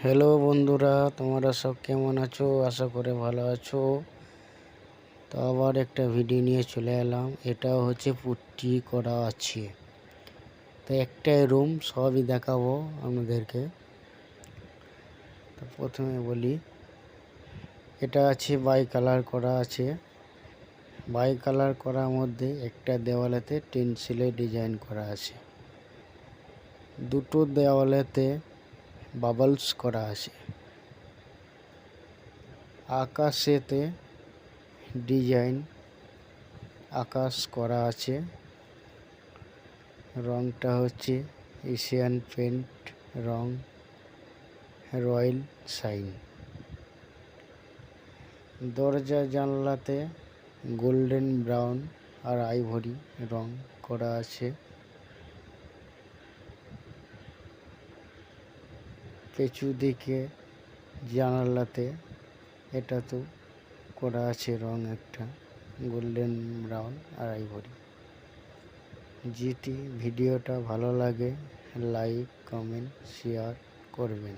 Hello বন্ধুরা, তোমরা সব কেমন আছো? আশা করে ভালো আছো। তো আবার একটা ভিডিও নিয়ে চলে এলাম। এটা হচ্ছে পুট্টি করা আছে। তো একটাই রুম, সবই দেখাবো আপনাদেরকে। তো প্রথমে বলি, এটা আছে বাই কালার করা আছে। বাই কালার করার মধ্যে একটা দেওয়ালেতে টেন্সিলের ডিজাইন করা আছে, দুটো দেওয়ালেতে বাবলস করা আছে, আকাশেতে ডিজাইন আকাশ করা আছে। রংটা হচ্ছে এশিয়ান পেন্ট রং, রয়্যাল শাইন। দরজা জানলাতে গোল্ডেন ব্রাউন আর আইভরি রং করা আছে। পেছু দিকে জানালাতে এটা তো করা আছে রং একটা গোল্ডেন ব্রাউন আর আইভরি। যদি ভিডিওটা ভালো লাগে লাইক কমেন্ট শেয়ার করবেন।